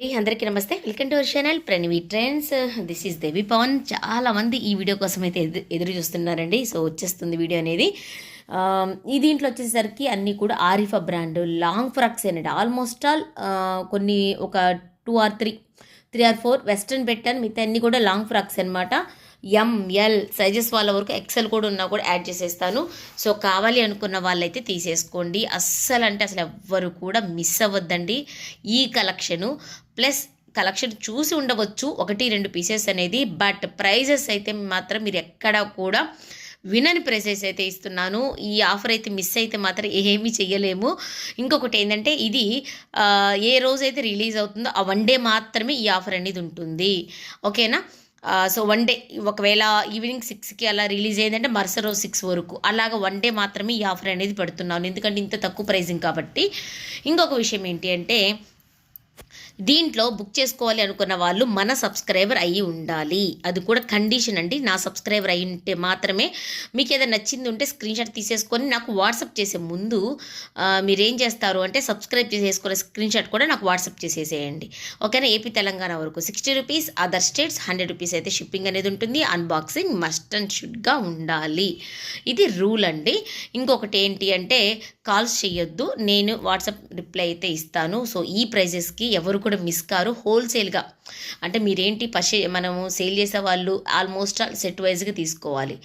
అందరికీ నమస్తే. Welcome to our channel Pranavi trends. This is Devi Pavan. చాలా మంది ఈ వీడియో కోసం అయితే ఎదురు చూస్తున్నారండి. సో వచ్చేస్తుంది వీడియో అనేది. ఈ దీంట్లో వచ్చేసరికి అన్నీ కూడా ఆరిఫా బ్రాండ్ లాంగ్ ఫ్రాక్స్ అండి. ఆల్మోస్ట్ ఆల్ కొన్ని ఒక 2 or 3 or 4 వెస్ట్రన్ పెట్టాను. మిగతా అన్నీ కూడా లాంగ్ ఫ్రాక్స్ అనమాట. ఎంఎల్ సైజెస్ వాళ్ళ వరకు ఎక్సెల్ కూడా ఉన్నా కూడా యాడ్ చేసేస్తాను. సో కావాలి అనుకున్న వాళ్ళైతే తీసేసుకోండి. అస్సలు అంటే అసలు ఎవ్వరు కూడా మిస్ అవ్వద్దండి ఈ కలెక్షను. ప్లస్ కలెక్షన్ చూసి ఉండవచ్చు 1-2 పీసెస్ అనేది, బట్ ప్రైజెస్ అయితే మాత్రం మీరు ఎక్కడ కూడా వినని ప్రైసెస్ అయితే ఇస్తున్నాను. ఈ ఆఫర్ అయితే మిస్ అయితే మాత్రం ఏమీ చెయ్యలేము. ఇంకొకటి ఏంటంటే ఇది ఏ రోజైతే రిలీజ్ అవుతుందో ఆ 1 డే మాత్రమే ఈ ఆఫర్ అనేది ఉంటుంది. ఓకేనా? సో 1 డే, ఒకవేళ ఈవినింగ్ 6కి అలా రిలీజ్ అయ్యిందంటే మరుసటి రోజు 6 వరకు అలాగా 1 డే మాత్రమే ఈ ఆఫర్ అనేది పెడుతున్నాను, ఎందుకంటే ఇంత తక్కువ ప్రైజింగ్ కాబట్టి. ఇంకొక విషయం ఏంటి అంటే దీంట్లో బుక్ చేసుకోవాలి అనుకున్న వాళ్ళు మన సబ్స్క్రైబర్ అయ్యి ఉండాలి. అది కూడా కండిషన్ అండి. నా సబ్స్క్రైబర్ అయి ఉంటే మాత్రమే. మీకు ఏదైనా నచ్చింది ఉంటే స్క్రీన్ షాట్ తీసేసుకొని నాకు వాట్సాప్ చేసే ముందు మీరేం చేస్తారు అంటే సబ్స్క్రైబ్ చేసేసుకునే స్క్రీన్ షాట్ కూడా నాకు వాట్సాప్ చేసేసేయండి. ఓకేనా? ఏపీ తెలంగాణ వరకు 60 రూపీస్, అదర్ స్టేట్స్ 100 రూపీస్ అయితే షిప్పింగ్ అనేది ఉంటుంది. అన్బాక్సింగ్ మస్ట్ అండ్ షుడ్గా ఉండాలి. ఇది రూల్ అండి. ఇంకొకటి ఏంటి అంటే కాల్స్ చేయొద్దు, నేను వాట్సాప్ రిప్లై అయితే ఇస్తాను. సో ఈ ప్రైజెస్కి ఎవరు కూడా మిస్ కారు. హోల్సేల్గా అంటే మీరేంటి మనము సేల్ చేసే వాళ్ళు ఆల్మోస్ట్ సెట్ వైజ్గా తీసుకోవాలి.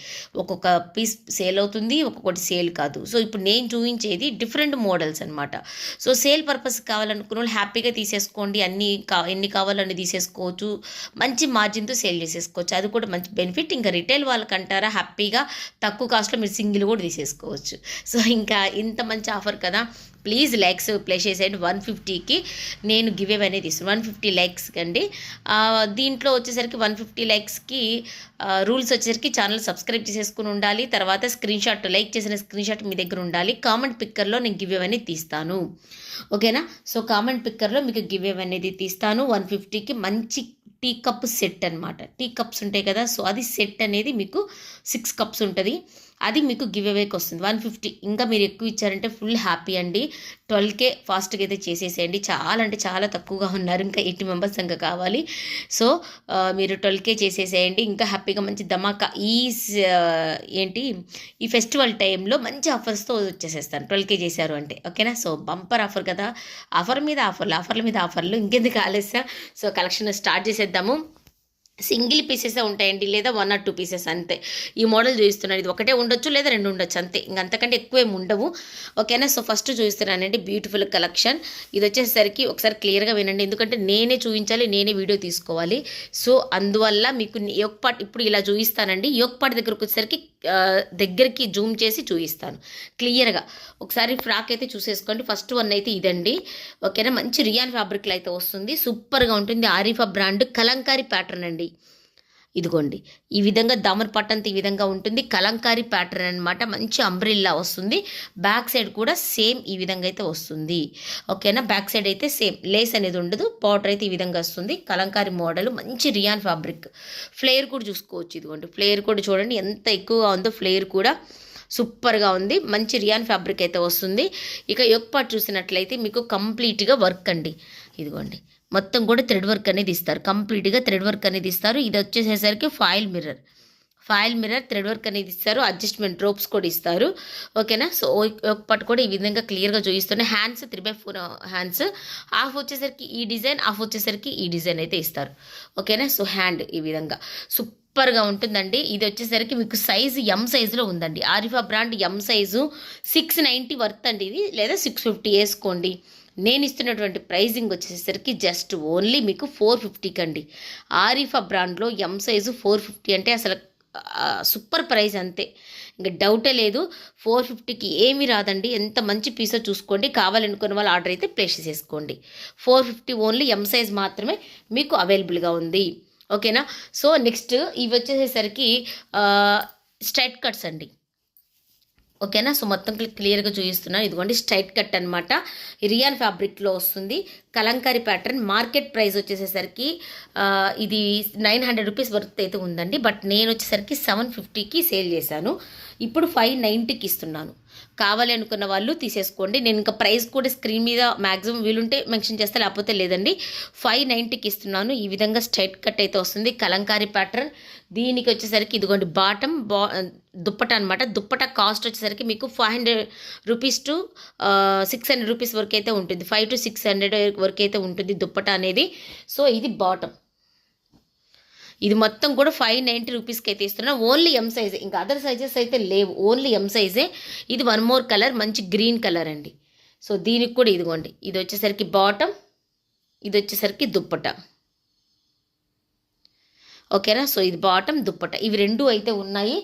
ఒక్కొక్క పీస్ సేల్ అవుతుంది, ఒక్కొక్కటి సేల్ కాదు. సో ఇప్పుడు నేను చూపించేది డిఫరెంట్ మోడల్స్ అనమాట. సో సేల్ పర్పస్ కావాలనుకున్న వాళ్ళు హ్యాపీగా తీసేసుకోండి. ఎన్ని కావాలని తీసేసుకోవచ్చు. మంచి మార్జిన్తో సేల్ చేసేసుకోవచ్చు. అది కూడా మంచి బెనిఫిట్. ఇంకా రిటైల్ వాళ్ళకంటారా హ్యాపీగా తక్కువ కాస్ట్లో మీరు సింగిల్ కూడా తీసేసుకోవచ్చు. సో ఇంకా ఇంత మంచి ఆఫర్ కదా, ప్లీజ్ లైక్స్ ప్లే చేసేయండి. 150కి నేను గివ్ అవే అనేది ఇస్తాను. 150 లైక్స్కి అండి. దీంట్లో వచ్చేసరికి 150 లైక్స్కి రూల్స్ వచ్చేసరికి ఛానల్ సబ్స్క్రైబ్ చేసేసుకుని ఉండాలి. తర్వాత స్క్రీన్ షాట్, లైక్ చేసిన స్క్రీన్ షాట్ మీ దగ్గర ఉండాలి. కామెంట్ పిక్కర్లో నేను గివ్ అవే అనేది తీస్తాను. ఓకేనా? సో కామెంట్ పిక్కర్లో మీకు గివ్ అవే అనేది తీస్తాను. 150కి మంచి టీ కప్ సెట్ అనమాట. టీ కప్స్ ఉంటాయి కదా, సో అది సెట్ అనేది మీకు 6 కప్స్ ఉంటుంది. అది మీకు గివ్ అవేకి వస్తుంది 150. ఇంకా మీరు ఎక్కువ ఇచ్చారంటే ఫుల్ హ్యాపీ అండి. 12K ఫాస్ట్గా అయితే చేసేసేయండి. చాలా అంటే చాలా తక్కువగా ఉన్నారు, ఇంకా 80 మెంబర్స్ ఇంకా కావాలి. సో మీరు 12K చేసేసేయండి. ఇంకా హ్యాపీగా మంచి ధమాకా ఈ ఫెస్టివల్ టైంలో మంచి ఆఫర్స్తో వచ్చేసేస్తాను 12K చేశారు అంటే. ఓకేనా? సో బంపర్ ఆఫర్ కదా, ఆఫర్ మీద ఆఫర్లు, ఆఫర్ల మీద ఆఫర్లు. ఇంకెందుకు ఆలస్యం? సో కలెక్షన్ స్టార్ట్ చేసేద్దాము. సింగిల్ పీసెసే ఉంటాయండి, లేదా 1 or 2 పీసెస్ అంతే. ఈ మోడల్ చూపిస్తున్నాను. ఇది ఒకటే ఉండొచ్చు, లేదా 2 ఉండొచ్చు అంతే. ఇంకంతకంటే ఎక్కువ ఏమి ఉండవు. ఓకేనా? సో ఫస్ట్ చూపిస్తున్నానండి బ్యూటిఫుల్ కలెక్షన్. ఇది వచ్చేసరికి ఒకసారి క్లియర్గా వినండి, ఎందుకంటే నేనే చూపించాలి, నేనే వీడియో తీసుకోవాలి. సో అందువల్ల మీకు యోక్ పార్ట్ ఇప్పుడు ఇలా చూపిస్తానండి. యోక్ పార్ట్ దగ్గరకు వచ్చేసరికి దగ్గరికి జూమ్ చేసి చూపిస్తాను క్లియర్గా. ఒకసారి ఫ్రాక్ అయితే చూసేసుకోండి. ఫస్ట్ వన్ అయితే ఇదండి. ఓకేనా? మంచి రియాన్ ఫ్యాబ్రిక్లో అయితే వస్తుంది. సూపర్గా ఉంటుంది. ఆరిఫా బ్రాండ్ కలంకారీ ప్యాటర్న్ అండి. ఇదిగోండి ఈ విధంగా దామర్ పట్టంత ఈ విధంగా ఉంటుంది. కలంకారీ ప్యాటర్న్ అనమాట. మంచి అంబ్రిల్లా వస్తుంది. బ్యాక్ సైడ్ కూడా సేమ్ ఈ విధంగా అయితే వస్తుంది. ఓకేనా? బ్యాక్ సైడ్ అయితే సేమ్ లేస్ అనేది ఉండదు. బార్డర్ అయితే ఈ విధంగా వస్తుంది. కలంకారీ మోడల్, మంచి రియాన్ ఫ్యాబ్రిక్. ఫ్లేర్ కూడా చూసుకోవచ్చు. ఇదిగోండి ఫ్లేర్ కూడా చూడండి ఎంత ఎక్కువగా ఉందో. ఫ్లేర్ కూడా సూపర్గా ఉంది. మంచి రియాన్ ఫ్యాబ్రిక్ అయితే వస్తుంది. ఇక యోక్ పార్ట్ చూసినట్లయితే మీకు కంప్లీట్గా వర్క్ అండి. ఇదిగోండి మొత్తం కూడా థ్రెడ్ వర్క్ అనేది ఇస్తారు. కంప్లీట్గా థ్రెడ్ వర్క్ అనేది ఇస్తారు. ఇది వచ్చేసేసరికి ఫాయిల్ మిర్రర్ థ్రెడ్ వర్క్ అనేది ఇస్తారు. అడ్జస్ట్మెంట్ రోప్స్ కూడా ఇస్తారు. ఓకేనా? సో ఒక పట్టు కూడా ఈ విధంగా క్లియర్గా చూపిస్తున్నాయి. Hands 3/4 hands. హాఫ్ వచ్చేసరికి ఈ డిజైన్, హాఫ్ వచ్చేసరికి ఈ డిజైన్ అయితే ఇస్తారు. ఓకేనా? సో హ్యాండ్ ఈ విధంగా సూపర్గా ఉంటుందండి. ఇది వచ్చేసరికి మీకు సైజు ఎం సైజులో ఉందండి. Arifa brand M size 690 worth అండి ఇది, లేదా 650 వేసుకోండి. నేను ఇస్తున్నటువంటి ప్రైజింగ్ వచ్చేసరికి జస్ట్ ఓన్లీ మీకు 450కి అండి. ఆరిఫా బ్రాండ్లో ఎం సైజు 450 అంటే అసలు సూపర్ ప్రైస్ అంతే, ఇంకా డౌటే లేదు. 450కి ఏమీ రాదండి. ఎంత మంచి పీసో చూసుకోండి. కావాలనుకున్న వాళ్ళు ఆర్డర్ అయితే ప్లేస్ చేసుకోండి. 450 ఓన్లీ ఎం సైజ్ మాత్రమే మీకు అవైలబుల్గా ఉంది. ఓకేనా? సో నెక్స్ట్ ఇవి వచ్చేసేసరికి స్ట్రైట్ కట్స్ అండి. ఓకేనా? సో మొత్తం క్లియర్గా చూపిస్తున్నాను. ఇదిగోండి స్ట్రైట్ కట్ అనమాట. రియాన్ ఫ్యాబ్రిక్లో వస్తుంది. కలంకారీ ప్యాటర్న్. మార్కెట్ ప్రైస్ వచ్చేసేసరికి ఇది 900 రూపీస్ వర్త్ అయితే ఉందండి. బట్ నేను వచ్చేసరికి 750కి సేల్ చేశాను. ఇప్పుడు 590కి ఇస్తున్నాను. కావాలి అనుకున్న వాళ్ళు తీసేసుకోండి. నేను ఇంకా ప్రైస్ కూడా స్క్రీన్ మీద మ్యాక్సిమం వీలుంటే మెన్షన్ చేస్తే, లేకపోతే లేదండి. 590కి ఇస్తున్నాను. ఈ విధంగా స్ట్రైట్ కట్ అయితే వస్తుంది, కలంకారీ ప్యాటర్న్. దీనికి వచ్చేసరికి ఇదిగోండి బాటమ్ దుప్పట అనమాట. దుప్పట కాస్ట్ వచ్చేసరికి మీకు 500 రూపీస్ టు 600 రూపీస్ వరకు అయితే ఉంటుంది. 500 to 600 వరకు అయితే ఉంటుంది దుప్పట అనేది. సో ఇది బాటమ్. ఇది మొత్తం కూడా 590 రూపీస్కి అయితే ఇస్తున్నాను. ఓన్లీ ఎం సైజే, ఇంకా అదర్ సైజెస్ అయితే లేవు, ఓన్లీ ఎం సైజే. ఇది వన్ మోర్ కలర్, మంచి గ్రీన్ కలర్ అండి. సో దీనికి కూడా ఇదిగోండి, ఇది వచ్చేసరికి బాటమ్, ఇది వచ్చేసరికి దుప్పట. ఓకేనా. సో ఇది బాటమ్, దుప్పట, ఇవి రెండు అయితే ఉన్నాయి.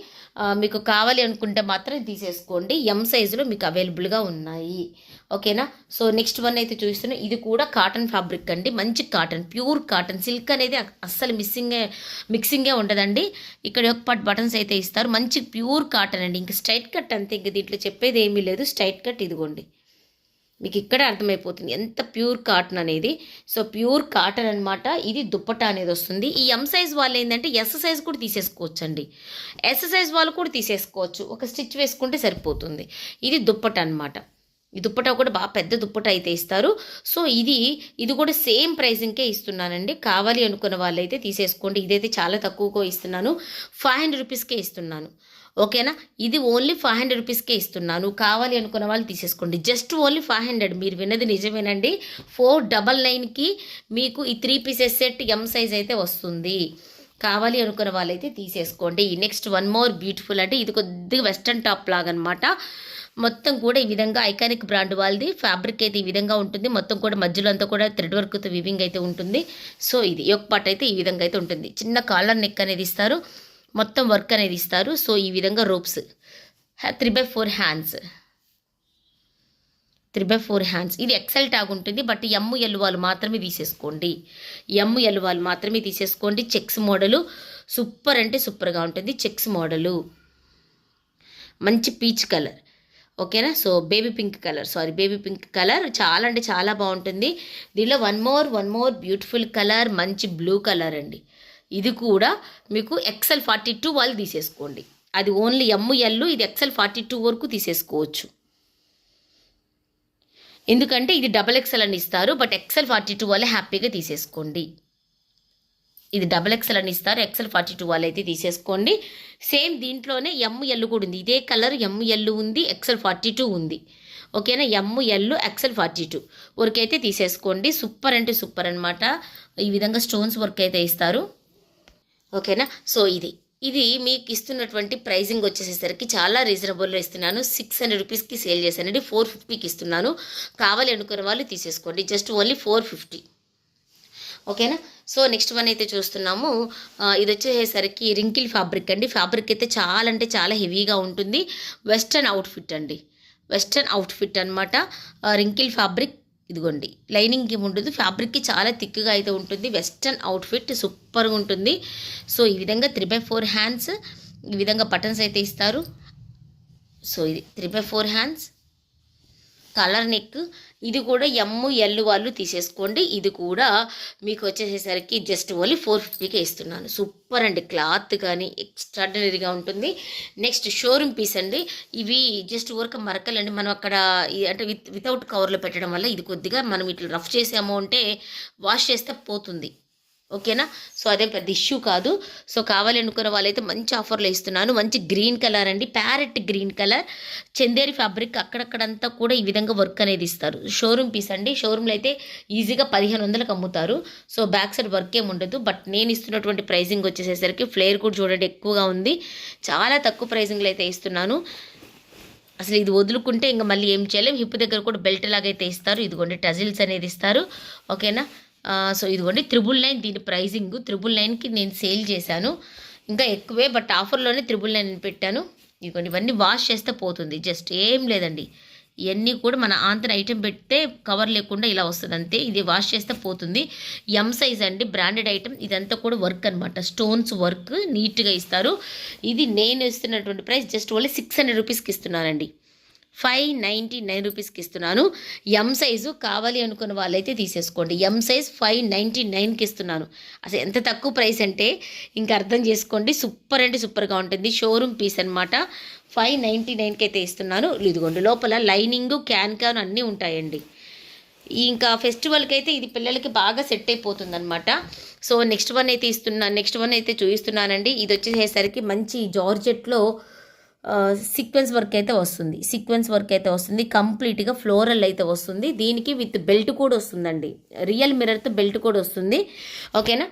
మీకు కావాలి అనుకుంటే మాత్రం తీసేసుకోండి. ఎం సైజులో మీకు అవైలబుల్గా ఉన్నాయి. ఓకేనా. సో నెక్స్ట్ వన్ అయితే చూస్తున్నాం. ఇది కూడా కాటన్ ఫ్యాబ్రిక్ అండి, మంచి కాటన్, ప్యూర్ కాటన్. సిల్క్ అనేది అస్సలు మిక్సింగే ఉండదండి. ఇక్కడ ఒక పార్ట్ బటన్స్ అయితే ఇస్తారు. మంచి ప్యూర్ కాటన్ అండి. ఇంక స్ట్రైట్ కట్ అంతే, ఇంక దీంట్లో చెప్పేది ఏమీ లేదు. స్ట్రైట్ కట్ ఇదిగోండి, మీకు ఇక్కడే అర్థమైపోతుంది ఎంత ప్యూర్ కాటన్ అనేది. సో ప్యూర్ కాటన్ అనమాట. ఇది దుప్పట అనేది వస్తుంది. ఈ ఎం సైజ్ వాళ్ళు ఏంటంటే ఎస్ సైజ్ కూడా తీసేసుకోవచ్చు అండి. ఎస్ సైజ్ వాళ్ళు కూడా తీసేసుకోవచ్చు, ఒక స్టిచ్ వేసుకుంటే సరిపోతుంది. ఇది దుప్పట అనమాట. ఈ దుప్పట కూడా బాగా పెద్ద దుప్పట అయితే ఇస్తారు. సో ఇది కూడా సేమ్ ప్రైసింగ్కే ఇస్తున్నానండి. కావాలి అనుకున్న వాళ్ళైతే తీసేసుకోండి. ఇదైతే చాలా తక్కువగా ఇస్తున్నాను, 500 రూపీస్కే ఇస్తున్నాను. ఓకేనా. ఇది ఓన్లీ 500 రూపీస్కే ఇస్తున్నాను. కావాలి అనుకున్న వాళ్ళు తీసేసుకోండి. Just only 500. మీరు విన్నది నిజమేనండి. 499కి మీకు ఈ 3 పీసెస్ సెట్ ఎం సైజ్ అయితే వస్తుంది. కావాలి అనుకున్న వాళ్ళైతే తీసేసుకోండి. నెక్స్ట్ వన్ మోర్ బ్యూటిఫుల్ అంటే ఇది కొద్దిగా వెస్ట్రన్ టాప్ లాగా అనమాట. మొత్తం కూడా ఈ విధంగా ఐకానిక్ బ్రాండ్ వాళ్ళది ఫ్యాబ్రిక్ అయితే ఈ విధంగా ఉంటుంది. మొత్తం కూడా మధ్యలో అంతా కూడా థ్రెడ్ వర్క్తో వివింగ్ అయితే ఉంటుంది. సో ఇది యొక్క పార్ట్ అయితే ఈ విధంగా అయితే ఉంటుంది. చిన్న కాలర్ నెక్ అనేది ఇస్తారు, మొత్తం వర్క్ అనేది ఇస్తారు. సో ఈ విధంగా రోప్స్, 3/4 హ్యాండ్స్, 3/4 హ్యాండ్స్. ఇది ఎక్సెల్ ట్యాగ్ ఉంటుంది, బట్ ఎల్ వాళ్ళు మాత్రమే తీసేసుకోండి. ఎల్ వాళ్ళు మాత్రమే తీసేసుకోండి. చెక్స్ మోడలు సూపర్ అంటే సూపర్గా ఉంటుంది. చెక్స్ మోడలు మంచి పీచ్ కలర్. ఓకేనా. సో బేబీ పింక్ కలర్ చాలా అంటే చాలా బాగుంటుంది. దీనిలో వన్ మోర్ బ్యూటిఫుల్ కలర్, మంచి బ్లూ కలర్ అండి. ఇది కూడా మీకు XL 42 వాళ్ళు తీసేసుకోండి. అది ఓన్లీ ఎల్, ఇది XL 42 వరకు తీసేసుకోవచ్చు. ఎందుకంటే ఇది XXL అని ఇస్తారు, బట్ XL 42 వాళ్ళే హ్యాపీగా తీసేసుకోండి. ఇది XXL అని ఇస్తారు, XL 42 వాళ్ళు అయితే తీసేసుకోండి. సేమ్ దీంట్లోనే ఎల్ కూడా ఉంది, ఇదే కలర్ ఎల్ ఉంది, XL 42 ఉంది. ఓకేనా. ఎల్ XL 42 వరకు అయితే తీసేసుకోండి. సూపర్ అంటే సూపర్ అనమాట. ఈ విధంగా స్టోన్స్ వర్క్ అయితే ఇస్తారు. ఓకేనా. సో ఇది మీకు ఇస్తున్నటువంటి ప్రైజింగ్ వచ్చేసేసరికి చాలా రీజనబుల్లో ఇస్తున్నాను. 600 రూపీస్కి సేల్ చేశానండి, 450కి ఇస్తున్నాను. కావాలి అనుకున్న వాళ్ళు తీసేసుకోండి. Just only 450. ఓకేనా. సో నెక్స్ట్ వన్ అయితే చూస్తున్నాము. ఇది వచ్చేసరికి రింకిల్ ఫ్యాబ్రిక్ అండి. ఫ్యాబ్రిక్ అయితే చాలా అంటే చాలా హెవీగా ఉంటుంది. వెస్ట్రన్ అవుట్ఫిట్ అనమాట. రింకిల్ ఫ్యాబ్రిక్ ఇదిగోండి, లైనింగ్కి ఉండదు, ఫ్యాబ్రిక్కి చాలా థిక్గా అయితే ఉంటుంది. వెస్ట్రన్ అవుట్ఫిట్ సూపర్గా ఉంటుంది. సో ఈ విధంగా 3/4 హ్యాండ్స్, ఈ విధంగా బటన్స్ అయితే ఇస్తారు. సో ఇది 3/4 హ్యాండ్స్, కలర్ నెక్. ఇది కూడా ఎల్ వాళ్ళు తీసేసుకోండి. ఇది కూడా మీకు వచ్చేసేసరికి జస్ట్ ఓన్లీ 450కే ఇస్తున్నాను. సూపర్ అండి, క్లాత్ కానీ ఎక్స్ట్రాడినరీగా ఉంటుంది. నెక్స్ట్ షోరూమ్ పీస్ అండి. ఇవి జస్ట్ ఊరక మరకలండి. మనం అక్కడ అంటే వితౌట్ కవర్లో పెట్టడం వల్ల ఇది కొద్దిగా మనం ఇట్లా రఫ్ చేసాము అంటే వాష్ చేస్తే పోతుంది. ఓకేనా. సో అదే పెద్ద ఇష్యూ కాదు. సో కావాలి అనుకున్న వాళ్ళైతే మంచి ఆఫర్లో ఇస్తున్నాను. మంచి గ్రీన్ కలర్ అండి, parrot green colour, Chanderi fabric. అక్కడక్కడంతా కూడా ఈ విధంగా వర్క్ అనేది ఇస్తారు. షోరూమ్ పీస్ అండి. షోరూమ్లో అయితే ఈజీగా 1500కి అమ్ముతారు. సో బ్యాక్ సైడ్ వర్క్ ఏమి ఉండదు. బట్ నేను ఇస్తున్నటువంటి ప్రైజింగ్ వచ్చేసేసరికి ఫ్లేర్ కూడా చూడండి ఎక్కువగా ఉంది. చాలా తక్కువ ప్రైజింగ్లో అయితే ఇస్తున్నాను. అసలు ఇది వదులుకుంటే ఇంకా మళ్ళీ ఏం చేయలేం. హిప్ దగ్గర కూడా బెల్ట్ లాగైతే ఇస్తారు. ఇదిగోండి టజిల్స్ అనేది ఇస్తారు. ఓకేనా. సో ఇదిగోండి 999 దీని ప్రైజింగ్. 999కి నేను సేల్ చేశాను, ఇంకా ఎక్కువే, బట్ ఆఫర్లోనే 999 పెట్టాను. ఇదిగోండి ఇవన్నీ వాష్ చేస్తే పోతుంది, జస్ట్ ఏం లేదండి. ఇవన్నీ కూడా మన ఆంతర ఐటెం పెడితే కవర్ లేకుండా ఇలా వస్తుంది అంతే. ఇది వాష్ చేస్తే పోతుంది. ఎం సైజ్ అండి, బ్రాండెడ్ ఐటెం. ఇదంతా కూడా వర్క్ అనమాట, స్టోన్స్ వర్క్ నీట్గా ఇస్తారు. ఇది నేను ఇస్తున్నటువంటి ప్రైస్ జస్ట్ ఓన్లీ 600 రూపీస్కి ఇస్తున్నానండి. 599 రూపీస్కి ఇస్తున్నాను. ఎం సైజు కావాలి అనుకున్న వాళ్ళైతే తీసేసుకోండి. ఎం సైజ్ 599కి ఇస్తున్నాను. అసలు ఎంత తక్కువ ప్రైస్ అంటే ఇంకా అర్థం చేసుకోండి. సూపర్ అంటే సూపర్గా ఉంటుంది. షోరూమ్ పీస్ అనమాట. 599కి అయితే ఇస్తున్నాను. ఇదిగోండి లోపల లైనింగ్ క్యాన్ అన్నీ ఉంటాయండి. ఇంకా ఫెస్టివల్కి అయితే ఇది పిల్లలకి బాగా సెట్ అయిపోతుంది అనమాట. సో నెక్స్ట్ వన్ అయితే చూపిస్తున్నానండి. ఇది వచ్చేసరికి మంచి జార్జెట్లో సీక్వెన్స్ వర్క్ అయితే వస్తుంది. కంప్లీట్గా ఫ్లోరల్ అయితే వస్తుంది. దీనికి విత్ బెల్ట్ కూడా వస్తుందండి. రియల్ మిర్రర్తో బెల్ట్ కూడా వస్తుంది. ఓకేనా.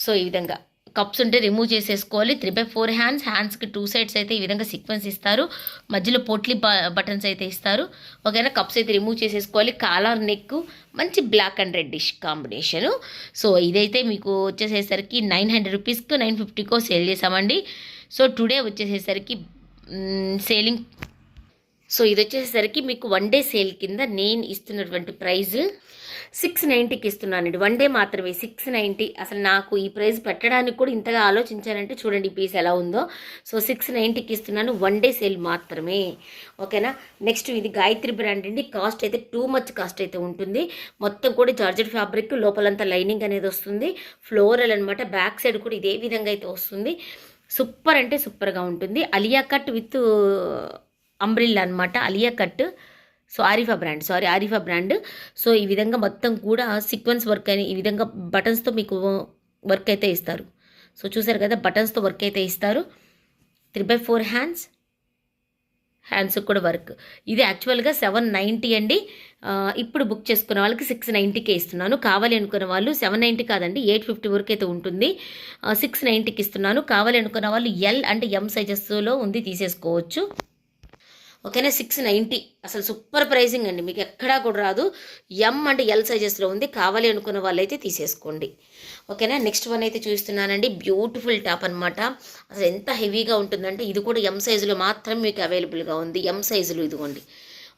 సో ఈ విధంగా కప్స్ ఉంటే రిమూవ్ చేసేసుకోవాలి. 3/4 హ్యాండ్స్కి 2 సైడ్స్ అయితే ఈ విధంగా సీక్వెన్స్ ఇస్తారు. మధ్యలో పోట్లీ బటన్స్ అయితే ఇస్తారు. ఓకేనా. కప్స్ అయితే రిమూవ్ చేసేసుకోవాలి. కాలర్ నెక్ మంచి black and reddish combination. So ఇదైతే మీకు వచ్చేసేసరికి 900 రూపీస్కి 950కో సేల్ చేసామండి. సో టుడే వచ్చేసేసరికి సేలింగ్. సో ఇది వచ్చేసరికి మీకు 1 డే సేల్ కింద నేను ఇస్తున్నటువంటి ప్రైజ్ 690కి ఇస్తున్నానండి. 1 డే మాత్రమే 690. అసలు నాకు ఈ ప్రైస్ పెట్టడానికి కూడా ఇంతగా ఆలోచించానంటే చూడండి ఈ పీస్ ఎలా ఉందో. సో 690కి ఇస్తున్నాను. 1 డే సేల్ మాత్రమే. ఓకేనా. నెక్స్ట్ ఇది గాయత్రి బ్రాండ్ అండి. కాస్ట్ అయితే టూ మచ్ కాస్ట్ అయితే ఉంటుంది. మొత్తం కూడా జార్జెట్ ఫ్యాబ్రిక్, లోపలంతా లైనింగ్ అనేది వస్తుంది. ఫ్లోరల్ అనమాట. బ్యాక్ సైడ్ కూడా ఇదే విధంగా అయితే వస్తుంది. సూపర్ అంటే సూపర్గా ఉంటుంది. అలియా కట్ విత్ అంబ్రిల్లా అనమాట. Alia cut. So Arifa brand. So ఈ విధంగా మొత్తం కూడా సీక్వెన్స్ వర్క్ అని ఈ విధంగా బటన్స్తో మీకు వర్క్ అయితే ఇస్తారు. సో చూసారు కదా, బటన్స్తో వర్క్ అయితే ఇస్తారు. 3/4 హ్యాండ్స్ కూడా వర్క్. ఇది యాక్చువల్గా 790 అండి. ఇప్పుడు బుక్ చేసుకున్న వాళ్ళకి 690కే ఇస్తున్నాను. కావాలి అనుకున్న వాళ్ళు 790 కాదండి, 850 వరకు అయితే ఉంటుంది. 690కి ఇస్తున్నాను. కావాలి అనుకున్న వాళ్ళు ఎల్ అంటే ఎం సైజెస్లో ఉంది, తీసేసుకోవచ్చు. ఓకేనా. 690 అసలు సూపర్ ప్రైజింగ్ అండి. మీకు ఎక్కడా కూడా రాదు. ఎం అంటే ఎల్ సైజెస్లో ఉంది. కావాలి అనుకున్న వాళ్ళైతే తీసేసుకోండి. ఓకేనా. నెక్స్ట్ వన్ అయితే చూస్తున్నానండి. బ్యూటిఫుల్ టాప్ అనమాట. అసలు ఎంత హెవీగా ఉంటుందంటే ఇది కూడా ఎం సైజులో మాత్రం మీకు అవైలబుల్గా ఉంది. ఎం సైజులో ఇదిగోండి.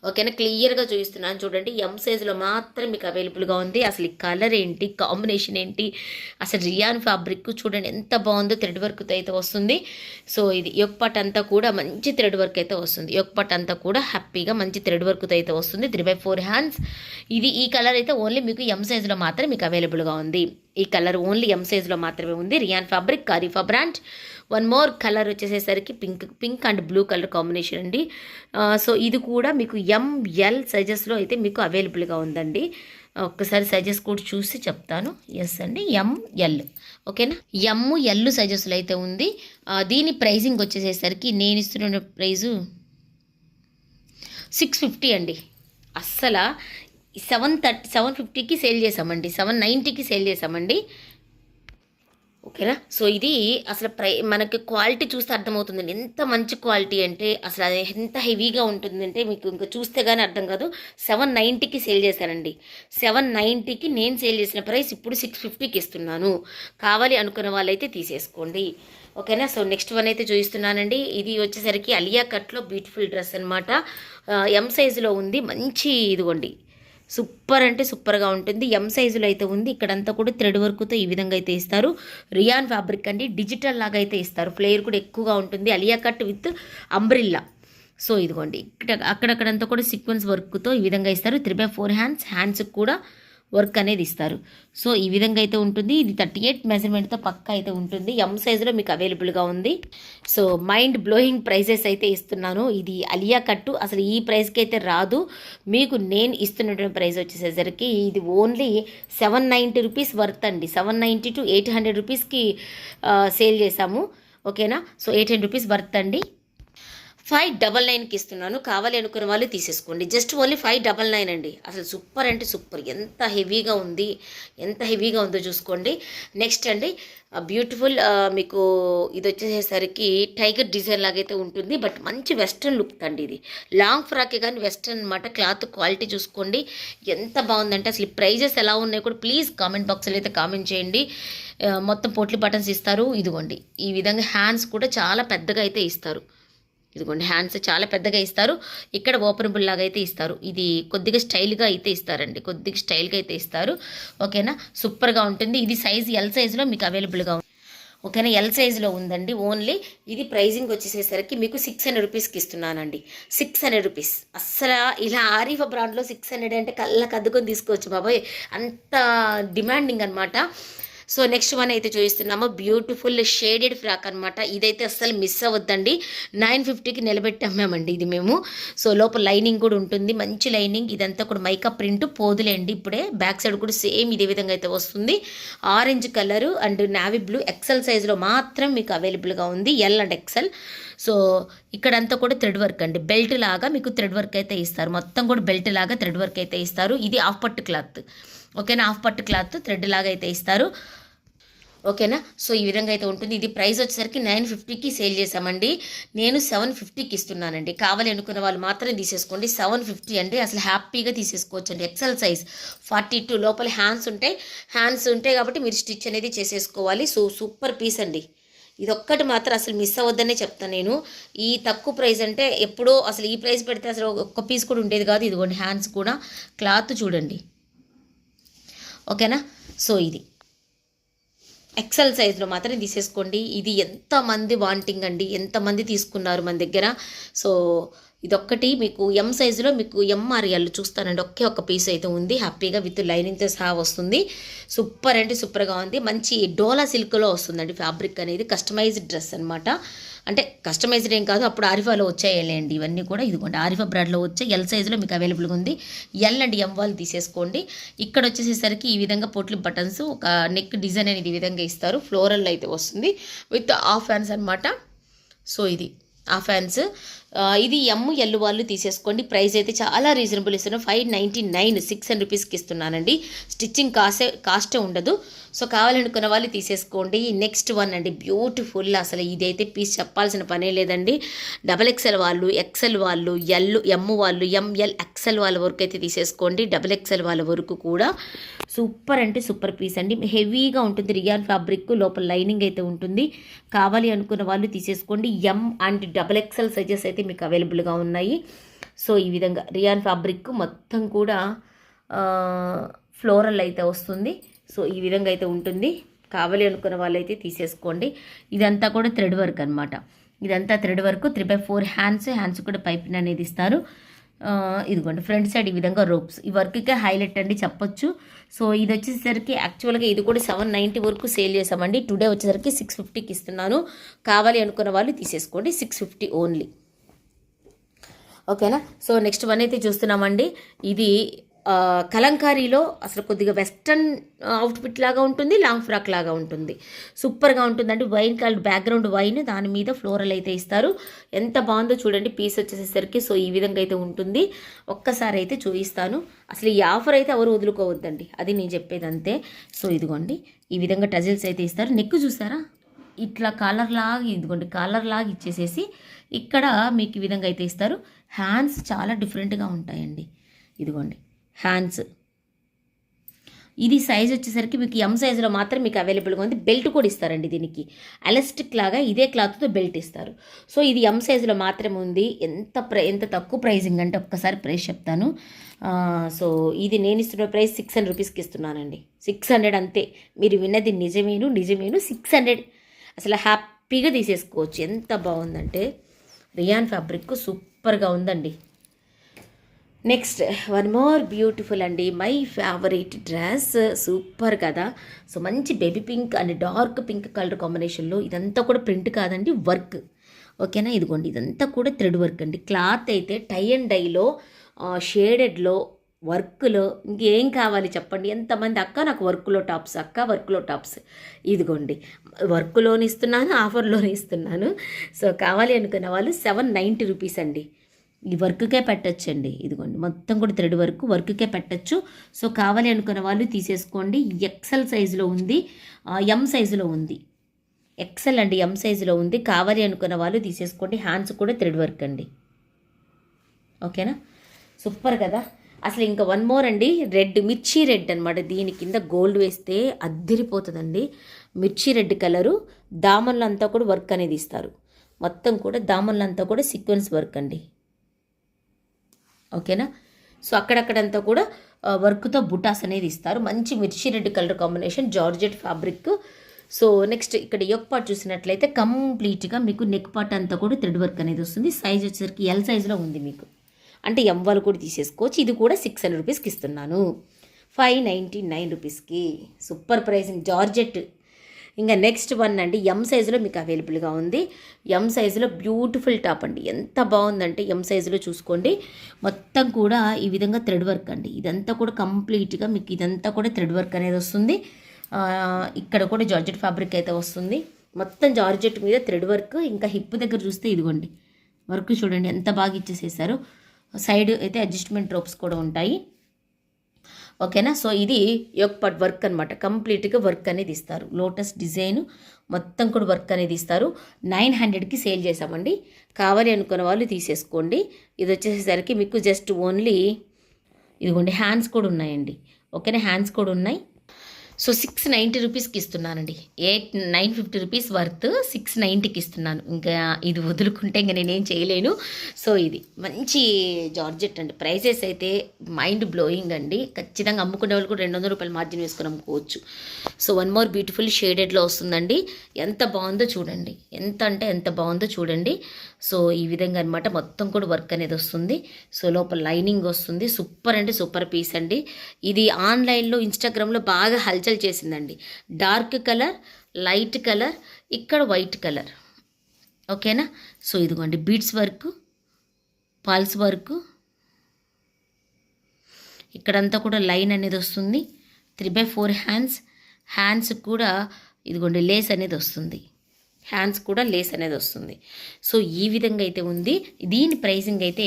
ఓకేనా. క్లియర్గా చూపిస్తున్నాను చూడండి. ఎం సైజులో మాత్రం మీకు అవైలబుల్గా ఉంది. అసలు ఈ కలర్ ఏంటి, కాంబినేషన్ ఏంటి, అసలు రియాన్ ఫ్యాబ్రిక్ చూడండి ఎంత బాగుందో. థ్రెడ్ వర్క్తో అయితే వస్తుంది. సో ఇది యొక్పట్ అంతా కూడా మంచి థ్రెడ్ వర్క్ అయితే వస్తుంది. యొక్పట్ అంతా కూడా హ్యాపీగా మంచి థ్రెడ్ వర్క్తో అయితే వస్తుంది. 3/4 హ్యాండ్స్. ఈ కలర్ అయితే ఓన్లీ మీకు ఎం సైజులో మాత్రం మీకు అవైలబుల్గా ఉంది. ఈ కలర్ ఓన్లీ ఎం సైజులో మాత్రమే ఉంది. Rayon fabric, Arifa brand. One more colour వచ్చేసేసరికి pink and blue colour combination అండి. సో ఇది కూడా మీకు ఎంఎల్ సైజెస్లో అయితే మీకు అవైలబుల్గా ఉందండి. ఒక్కసారి సైజెస్ కూడా చూసి చెప్తాను. ఎస్ అండి, ఎంఎల్. ఓకేనా. ఎంఎల్ సైజెస్లో అయితే ఉంది. దీని ప్రైజింగ్ వచ్చేసేసరికి నేను ఇస్తున్న ప్రైజు 650 అండి. అస్సలు 750కి సేల్ చేసామండి. 790కి సేల్ చేసామండి. ఓకేనా. సో ఇది అసలు మనకి క్వాలిటీ చూస్తే అర్థమవుతుందండి. ఎంత మంచి క్వాలిటీ అంటే అసలు అది ఎంత హెవీగా ఉంటుందంటే మీకు ఇంకా చూస్తే కానీ అర్థం కాదు. 790కి సేల్ చేశానండి. 790కి నేను సేల్ చేసిన ప్రైస్ ఇప్పుడు 650కి ఇస్తున్నాను. కావాలి అనుకున్న వాళ్ళైతే తీసేసుకోండి. ఓకేనా. సో నెక్స్ట్ వన్ అయితే చూపిస్తున్నానండి. ఇది వచ్చేసరికి అలియా కట్లో బ్యూటిఫుల్ డ్రెస్ అనమాట. ఎం సైజులో ఉంది. మంచి ఇదిగోండి, సూపర్ అంటే సూపర్గా ఉంటుంది. ఎం సైజులో అయితే ఉంది. ఇక్కడంతా కూడా థ్రెడ్ వర్క్తో ఈ విధంగా అయితే ఇస్తారు. రియాన్ ఫ్యాబ్రిక్ అండి. డిజిటల్ లాగా అయితే ఇస్తారు. ఫ్లేయర్ కూడా ఎక్కువగా ఉంటుంది. Alia cut with umbrella. So ఇదిగోండి అక్కడక్కడంతా కూడా సీక్వెన్స్ వర్క్తో ఈ విధంగా ఇస్తారు. 3/4 హ్యాండ్స్కి కూడా వర్క్ అనేది ఇస్తారు. సో ఈ విధంగా అయితే ఉంటుంది. ఇది 38 మెజర్మెంట్తో పక్కా అయితే ఉంటుంది. ఎం సైజులో మీకు అవైలబుల్గా ఉంది. సో మైండ్ బ్లోయింగ్ ప్రైజెస్ అయితే ఇస్తున్నాను. ఇది అలియా కట్టు అసలు ఈ ప్రైస్కి అయితే రాదు. మీకు నేను ఇస్తున్నటువంటి ప్రైస్ వచ్చేసరికి ఇది ఓన్లీ 790 రూపీస్ వర్త్ అండి. 790 to 800 రూపీస్కి సేల్ చేసాము. ఓకేనా. సో 800 రూపీస్ వర్త్ అండి. 599కి ఇస్తున్నాను. కావాలి అనుకున్న వాళ్ళు తీసేసుకోండి. జస్ట్ ఓన్లీ 599 అండి. అసలు సూపర్ అంటే సూపర్. ఎంత హెవీగా ఉందో చూసుకోండి. నెక్స్ట్ అండి బ్యూటిఫుల్ మీకు ఇది వచ్చేసరికి టైగర్ డిజైన్ లాగైతే ఉంటుంది. బట్ మంచి వెస్ట్రన్ లుక్ అండి. ఇది లాంగ్ ఫ్రాకే కానీ వెస్ట్రన్ అనమాట. క్లాత్ క్వాలిటీ చూసుకోండి ఎంత బాగుందంటే. అసలు ప్రైజెస్ ఎలా ఉన్నాయో కూడా ప్లీజ్ కామెంట్ బాక్స్లో అయితే కామెంట్ చేయండి. మొత్తం పోట్లీ బటన్స్ ఇస్తారు. ఇదిగోండి ఈ విధంగా హ్యాండ్స్ కూడా చాలా పెద్దగా అయితే ఇస్తారు. ఇదిగోండి హ్యాండ్స్ చాలా పెద్దగా ఇస్తారు. ఇక్కడ ఓపెనబుల్ లాగా అయితే ఇస్తారు. ఇది కొద్దిగా స్టైల్గా అయితే ఇస్తారు. ఓకేనా. సూపర్గా ఉంటుంది. ఇది సైజ్ ఎల్ సైజులో మీకు అవైలబుల్గా ఉంది. ఓకేనా. ఎల్ సైజులో ఉందండి ఓన్లీ. ఇది ప్రైజింగ్ వచ్చేసేసరికి మీకు 600 రూపీస్కి ఇస్తున్నానండి. 600 రూపీస్. అస్సలు ఇలా ఆరిఫా బ్రాండ్లో 600 అంటే కళ్ళకు అద్దుకొని తీసుకోవచ్చు బాబాయ్. అంత డిమాండింగ్ అనమాట. సో నెక్స్ట్ వన్ అయితే చూపిస్తున్నాము, బ్యూటిఫుల్ షేడెడ్ ఫ్రాక్ అనమాట. ఇదైతే అస్సలు మిస్ అవ్వద్దండి. 950కి నిలబెట్టి అమ్మామండి ఇది మేము. సో లోపల లైనింగ్ కూడా ఉంటుంది, మంచి లైనింగ్. ఇదంతా కూడా మైకా ప్రింట్ పోదులేండి. ఇప్పుడే బ్యాక్ సైడ్ కూడా సేమ్ ఇదే విధంగా అయితే వస్తుంది. Orange colour and navy blue XL సైజులో మాత్రం మీకు అవైలబుల్గా ఉంది, ఎల్ అండ్ ఎక్సెల్. సో ఇక్కడంతా కూడా థ్రెడ్ వర్క్ అండి, బెల్ట్ లాగా మీకు థ్రెడ్ వర్క్ అయితే ఇస్తారు. మొత్తం కూడా బెల్ట్ లాగా థ్రెడ్ వర్క్ అయితే ఇస్తారు. ఇది హాఫ్ పట్టు క్లాత్, ఓకేనా, హాఫ్ పట్టు క్లాత్ థ్రెడ్ లాగా అయితే ఇస్తారు, ఓకేనా. సో ఈ విధంగా అయితే ఉంటుంది. ఇది ప్రైస్ వచ్చేసరికి 950కి సేల్ చేసామండి. నేను 750కి ఇస్తున్నానండి. కావాలి అనుకున్న వాళ్ళు మాత్రం తీసేసుకోండి. 750 అంటే అసలు హ్యాపీగా తీసేసుకోవచ్చు అండి. ఎక్సెల్ సైజ్ 42, లోపల హ్యాండ్స్ ఉంటాయి కాబట్టి మీరు స్టిచ్ అనేది చేసేసుకోవాలి. సో సూపర్ పీస్ అండి. ఇది ఒక్కటి మాత్రం అసలు మిస్ అవ్వద్దనే చెప్తాను నేను. ఈ తక్కువ ప్రైస్ అంటే ఎప్పుడో అసలు ఈ ప్రైస్ పెడితే అసలు ఒక్క పీస్ కూడా ఉండేది కాదు. ఇదిగోండి హ్యాండ్స్ కూడా, క్లాత్ చూడండి, ఓకేనా. సో ఇది ఎక్సెల్ సైజ్లో మాత్రం తీసేసుకోండి. ఇది ఎంతమంది వాంటింగ్ అండి, ఎంతమంది తీసుకున్నారు మన దగ్గర. సో ఇదొక్కటి మీకు ఎం సైజులో మీకు ఎంఆర్ఎల్ చూస్తానండి, ఒక్క పీస్ అయితే ఉంది హ్యాపీగా విత్ లైనింగ్తో సహా వస్తుంది. సూపర్ అంటే సూపర్గా ఉంది. మంచి డోలా సిల్క్లో వస్తుందండి ఫ్యాబ్రిక్ అనేది. కస్టమైజ్డ్ డ్రెస్ అనమాట. అంటే కస్టమైజ్డ్ ఏం కాదు, అప్పుడు ఆరిఫాలో వచ్చాయండి ఇవన్నీ కూడా. ఇదిగోండి ఆరిఫా బ్రాండ్లో వచ్చాయి. ఎల్ సైజులో మీకు అవైలబుల్గా ఉంది. ఎల్ అండ్ ఎం వాళ్ళు తీసేసుకోండి. ఇక్కడ వచ్చేసేసరికి ఈ విధంగా పోట్లు బటన్స్, ఒక నెక్ డిజైన్ అనేది ఈ విధంగా ఇస్తారు. ఫ్లోరల్ అయితే వస్తుంది విత్ హాఫ్ హ్యాండ్స్ అనమాట. సో ఇది హాఫ్ హ్యాండ్స్. ఇది ఎల్ వాళ్ళు తీసేసుకోండి. ప్రైస్ అయితే చాలా రీజనబుల్ ఇస్తున్నాను. 599, 600 రూపీస్కి ఇస్తున్నానండి. స్టిచ్చింగ్ కాస్టే ఉండదు. సో కావాలనుకున్న వాళ్ళు తీసేసుకోండి. నెక్స్ట్ వన్ అండి, బ్యూటిఫుల్. అసలు ఇదైతే పీస్ చెప్పాల్సిన పనే లేదండి. XXL వాళ్ళు, ఎక్సెల్ వాళ్ళు, ఎం వాళ్ళు, ఎంఎల్ ఎక్సెల్ వాళ్ళ వరకు అయితే తీసేసుకోండి. XXL వాళ్ళ వరకు కూడా సూపర్ అంటే సూపర్ పీస్ అండి. హెవీగా ఉంటుంది, రియాన్ ఫ్యాబ్రిక్, లోపల లైనింగ్ అయితే ఉంటుంది. కావాలి అనుకున్న వాళ్ళు తీసేసుకోండి. ఎం అండ్ XXL సైజెస్ అయితే మీకు అవైలబుల్గా ఉన్నాయి. సో ఈ విధంగా రియాన్ ఫ్యాబ్రిక్ మొత్తం కూడా ఫ్లోరల్ అయితే వస్తుంది. సో ఈ విధంగా అయితే ఉంటుంది. కావాలి అనుకున్న వాళ్ళైతే తీసేసుకోండి. ఇదంతా కూడా థ్రెడ్ వర్క్ అనమాట. ఇదంతా థ్రెడ్ వర్క్. 3/4 హ్యాండ్స్ కూడా పైపింగ్ అనేది ఇస్తారు. ఇదిగోండి ఫ్రంట్ సైడ్ ఈ విధంగా రోప్స్. ఈ వర్క్కే హైలైట్ అండి చెప్పొచ్చు. సో ఇది వచ్చేసరికి యాక్చువల్గా ఇది కూడా 790 వరకు సేల్ చేసామండి. టుడే వచ్చేసరికి 650కి ఇస్తున్నాను. కావాలి అనుకున్న వాళ్ళు తీసేసుకోండి. 650 ఓన్లీ, ఓకేనా. సో నెక్స్ట్ వన్ అయితే చూస్తున్నామండి. ఇది కలంకారీలో అసలు కొద్దిగా వెస్ట్రన్ అవుట్ఫిట్ లాగా ఉంటుంది, లాంగ్ ఫ్రాక్ లాగా ఉంటుంది. సూపర్గా ఉంటుందండి. వైన్ కలర్ బ్యాక్గ్రౌండ్ వైన్, దాని మీద ఫ్లోరల్ అయితే ఇస్తారు. ఎంత బాగుందో చూడండి పీస్ వచ్చేసరికి. సో ఈ విధంగా అయితే ఉంటుంది. ఒక్కసారి అయితే చూపిస్తాను. అసలు ఈ ఆఫర్ అయితే ఎవరు వదులుకోవద్దండి, అది నేను చెప్పేది అంతే. సో ఇదిగోండి ఈ విధంగా టజిల్స్ అయితే ఇస్తారు. నెక్ చూసారా, ఇట్లా కాలర్ లాగా, ఇదిగోండి కాలర్ లాగా ఇచ్చేసేసి ఇక్కడ మీకు ఈ విధంగా అయితే ఇస్తారు. హ్యాండ్స్ చాలా డిఫరెంట్గా ఉంటాయండి. ఇదిగోండి హ్యాండ్స్. ఇది సైజ్ వచ్చేసరికి మీకు ఎం సైజులో మాత్రం మీకు అవైలబుల్గా ఉంది. బెల్ట్ కూడా ఇస్తారండి దీనికి, ఎలాస్టిక్ లాగా ఇదే క్లాత్తో బెల్ట్ ఇస్తారు. సో ఇది ఎం సైజులో మాత్రమే ఉంది. ఎంత తక్కువ ప్రైజింగ్ అంటే ఒక్కసారి ప్రైస్ చెప్తాను. సో ఇది నేను ఇస్తున్న ప్రైస్ 600 రూపీస్కి ఇస్తున్నానండి. 600 అంతే. మీరు విన్నది నిజమేను 600. అసలు హ్యాపీగా తీసేసుకోవచ్చు. ఎంత బాగుందంటే రియాన్ ఫ్యాబ్రిక్ సూపర్గా ఉందండి. నెక్స్ట్ వన్ మోర్ బ్యూటిఫుల్ అండి, మై ఫేవరెట్ డ్రెస్. సూపర్ కదా. సో మంచి baby pink and dark pink colour కాంబినేషన్లో. ఇదంతా కూడా ప్రింట్ కాదండి, వర్క్, ఓకేనా. ఇదిగోండి ఇదంతా కూడా థ్రెడ్ వర్క్ అండి. క్లాత్ అయితే టై అండ్ డైలో, షేడెడ్లో, వర్క్లో ఇంకేం కావాలి చెప్పండి. ఎంతమంది అక్క నాకు వర్క్లో టాప్స్, ఇదిగోండి వర్క్లోని ఇస్తున్నాను, ఆఫర్లోని ఇస్తున్నాను. సో కావాలి అనుకున్న వాళ్ళు 790 రూపీస్ అండి. ఈ వర్క్కే పెట్టచ్చండి. ఇదిగోండి మొత్తం కూడా థ్రెడ్ వర్క్కే పెట్టచ్చు. సో కావాలి అనుకున్న వాళ్ళు తీసేసుకోండి. ఎక్సెల్ సైజులో ఉంది, ఎం సైజులో ఉంది. ఎక్సెల్ అండి ఎం సైజులో ఉంది. కావాలి అనుకున్న వాళ్ళు తీసేసుకోండి. హ్యాండ్స్ కూడా థ్రెడ్ వర్క్ అండి, ఓకేనా. సూపర్ కదా. అసలు ఇంకా వన్ మోర్ అండి, రెడ్, మిర్చి రెడ్ అనమాట. దీని కింద గోల్డ్ వేస్తే అద్దరిపోతుందండి. మిర్చి రెడ్ కలరు. దామన్లో అంతా కూడా వర్క్ అనేది ఇస్తారు. మొత్తం కూడా దామన్లో అంతా కూడా సీక్వెన్స్ వర్క్ అండి, ఓకేనా. సో అక్కడక్కడంతా కూడా వర్క్తో బుటాస్ అనేది ఇస్తారు. మంచి మిర్చి red colour combination, georgette fabric. So next ఇక్కడ యోక్ పార్ట్ చూసినట్లయితే కంప్లీట్గా మీకు నెక్ పార్ట్ అంతా కూడా థ్రెడ్ వర్క్ అనేది వస్తుంది. సైజ్ వచ్చేసరికి ఎల్ సైజులో ఉంది మీకు, అంటే ఎం వాళ్ళు కూడా తీసేసుకోవచ్చు. ఇది కూడా 600 రూపీస్కి ఇస్తున్నాను. 599 రూపీస్కి. Super pricing georgette. ఇంకా నెక్స్ట్ వన్ అండి, ఎం సైజులో మీకు అవైలబుల్గా ఉంది. ఎం సైజులో బ్యూటిఫుల్ టాప్ అండి. ఎంత బాగుందంటే ఎం సైజులో చూసుకోండి. మొత్తం కూడా ఈ విధంగా థ్రెడ్ వర్క్ అండి. ఇదంతా కూడా కంప్లీట్గా మీకు ఇదంతా కూడా థ్రెడ్ వర్క్ అనేది వస్తుంది. ఇక్కడ కూడా జార్జెట్ ఫ్యాబ్రిక్ అయితే వస్తుంది. మొత్తం జార్జెట్ మీద థ్రెడ్ వర్క్. ఇంకా హిప్ దగ్గర చూస్తే ఇదిగోండి వర్క్ చూడండి ఎంత బాగా ఇచ్చేసేసారు. సైడ్ అయితే అడ్జస్ట్మెంట్ రోప్స్ కూడా ఉంటాయి. ఓకేనా. సో ఇది యోక్ వర్క్ అనమాట. కంప్లీట్గా వర్క్ అనేది ఇస్తారు. లోటస్ డిజైన్ మొత్తం కూడా వర్క్ అనేది ఇస్తారు. 900కి సేల్ చేసామండి. కావాలి అనుకున్న వాళ్ళు తీసేసుకోండి. ఇది వచ్చేసరికి మీకు జస్ట్ ఓన్లీ ఇదిగోండి హ్యాండ్స్ కూడా ఉన్నాయండి. ఓకేనా, హ్యాండ్స్ కూడా ఉన్నాయి. సో 690 రూపీస్కి ఇస్తున్నానండి. 950 రూపీస్ వర్త్ 690కి ఇస్తున్నాను. ఇంకా ఇది వదులుకుంటే ఇంకా నేనేం చేయలేను. సో ఇది మంచి జార్జెట్ అండి. ప్రైసెస్ అయితే మైండ్ బ్లోయింగ్ అండి. ఖచ్చితంగా అమ్ముకునే వాళ్ళు కూడా 200 రూపాయలు మార్జిన్ వేసుకొని అమ్ముకోవచ్చు. సో వన్ మోర్ బ్యూటిఫుల్ షేడెడ్లో వస్తుందండి. ఎంత బాగుందో చూడండి, ఎంత అంటే ఎంత బాగుందో చూడండి. సో ఈ విధంగా అనమాట మొత్తం కూడా వర్క్ అనేది వస్తుంది. సో లోపల లైనింగ్ వస్తుంది. సూపర్ అంటే సూపర్ పీస్ అండి. ఇది ఆన్లైన్లో ఇన్స్టాగ్రామ్లో బాగా హల్చల్ చేసిందండి. డార్క్ కలర్, లైట్ కలర్, ఇక్కడ వైట్ కలర్. ఓకేనా. సో ఇదిగోండి బీడ్స్ వర్క్, పల్స్ వర్క్, ఇక్కడంతా కూడా లైన్ అనేది వస్తుంది. 3/4 హ్యాండ్స్ కూడా ఇదిగోండి లేస్ అనేది వస్తుంది. హ్యాండ్స్ కూడా లేస్ అనేది వస్తుంది. సో ఈ విధంగా అయితే ఉంది. దీని ప్రైసింగ్ అయితే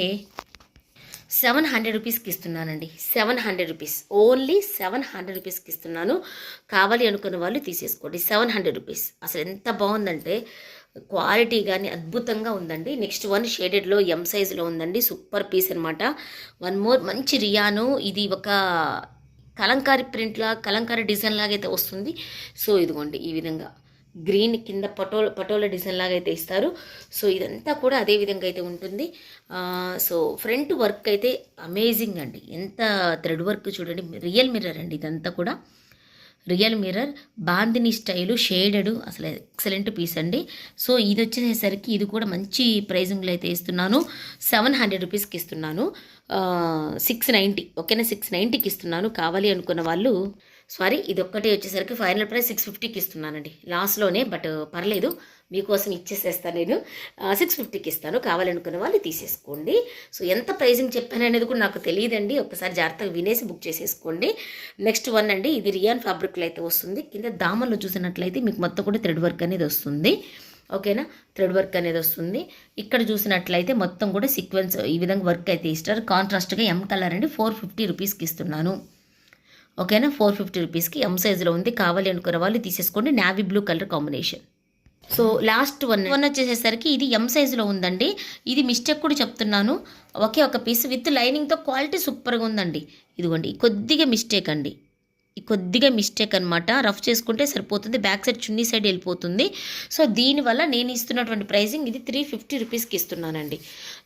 700 రూపీస్కి ఇస్తున్నానండి. 700 రూపీస్, ఓన్లీ 700 రూపీస్కి ఇస్తున్నాను. కావాలి అనుకున్న వాళ్ళు తీసేసుకోండి. 700 రూపీస్. అసలు ఎంత బాగుందంటే క్వాలిటీ కానీ అద్భుతంగా ఉందండి. నెక్స్ట్ వన్ షేడెడ్లో ఎం సైజులో ఉందండి. సూపర్ పీస్ అనమాట. వన్ మోర్ మంచి రియాను. ఇది ఒక కలంకారీ ప్రింట్లా, కలంకారీ డిజైన్ లాగా అయితే వస్తుంది. సో ఇదిగోండి ఈ విధంగా గ్రీన్ కింద పటోలా డిజైన్ లాగా అయితే ఇస్తారు. సో ఇదంతా కూడా అదే విధంగా అయితే ఉంటుంది. సో ఫ్రంట్ వర్క్ అయితే అమేజింగ్ అండి. ఎంత థ్రెడ్ వర్క్ చూడండి. రియల్ మిర్రర్ అండి ఇదంతా కూడా. Real mirror, bandhani style, shaded, అసలు ఎక్సలెంట్ పీస్ అండి. సో ఇది వచ్చేసరికి ఇది కూడా మంచి ప్రైజింగ్లో అయితే ఇస్తున్నాను. 700 రూపీస్కి ఇస్తున్నాను. 690. ఓకేనా, 690కి ఇస్తున్నాను. కావాలి అనుకున్న వాళ్ళు ఇది ఒక్కటే వచ్చేసరికి ఫైనల్ ప్రైస్ 650కి ఇస్తున్నానండి. లాస్ట్లోనే, బట్ పర్లేదు మీకోసం ఇచ్చేసేస్తాను నేను. 650కి ఇస్తాను. కావాలనుకున్న వాళ్ళు తీసేసుకోండి. సో ఎంత ప్రైజింగ్ చెప్పాను అనేది కూడా నాకు తెలియదండి. ఒక్కసారి జాగ్రత్తగా వినేసి బుక్ చేసేసుకోండి. నెక్స్ట్ వన్ అండి, ఇది రియాన్ ఫ్యాబ్రిక్లో అయితే వస్తుంది. కింద దామన్లో చూసినట్లయితే మీకు మొత్తం కూడా థ్రెడ్ వర్క్ అనేది వస్తుంది. ఓకేనా, థ్రెడ్ వర్క్ అనేది వస్తుంది. ఇక్కడ చూసినట్లయితే మొత్తం కూడా సీక్వెన్స్ ఈ విధంగా వర్క్ అయితే ఇస్తారు. కాంట్రాస్ట్గా ఎం కలర్ అండి. 450 రూపీస్కి ఇస్తున్నాను. ఓకేనా, 450 రూపీస్కి ఎం సైజులో ఉంది. కావాలి అనుకున్న వాళ్ళు తీసేసుకోండి. Navy blue colour combination. So last one వచ్చేసేసరికి ఇది ఎం సైజులో ఉందండి. ఇది మిస్టేక్ కూడా చెప్తున్నాను. ఒకే ఒక పీస్ విత్ లైనింగ్తో క్వాలిటీ సూపర్గా ఉందండి. ఇదిగోండి కొద్దిగా మిస్టేక్ అండి. ఈ కొద్దిగా మిస్టేక్ అనమాట. రఫ్ చేసుకుంటే సరిపోతుంది. బ్యాక్ సైడ్ చున్నీ సైడ్ వెళ్ళిపోతుంది. సో దీనివల్ల నేను ఇస్తున్నటువంటి ప్రైజింగ్ ఇది 350 రూపీస్కి ఇస్తున్నానండి.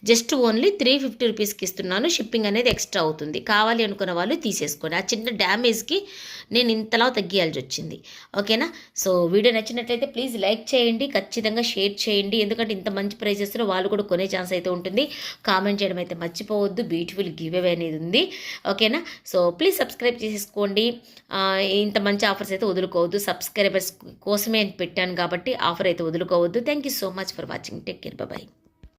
జస్ట్ ఓన్లీ 350 రూపీస్కి ఇస్తున్నాను. షిప్పింగ్ అనేది ఎక్స్ట్రా అవుతుంది. కావాలి అనుకున్న వాళ్ళు తీసేసుకోండి. ఆ చిన్న డ్యామేజ్కి నేను ఇంతలా తగ్గియాల్సి వచ్చింది. ఓకేనా. సో వీడియో నచ్చినట్లయితే ప్లీజ్ లైక్ చేయండి, ఖచ్చితంగా షేర్ చేయండి. ఎందుకంటే ఇంత మంచి ప్రైజెస్లో వాళ్ళు కూడా కొనే ఛాన్స్ అయితే ఉంటుంది. కామెంట్ చేయడం అయితే మర్చిపోవద్దు. బ్యూటిఫుల్ గివ్ అవే అనేది ఉంది. ఓకేనా. సో ప్లీజ్ సబ్స్క్రైబ్ చేసేసుకోండి. ఇంత మంచి ఆఫర్స్ అయితే వదులుకోవద్దు. సబ్స్క్రైబర్స్ కోసమే పెట్టాను కాబట్టి ఆఫర్ అయితే వదులుకోవద్దు. Thank you so much for watching. Take care, bye.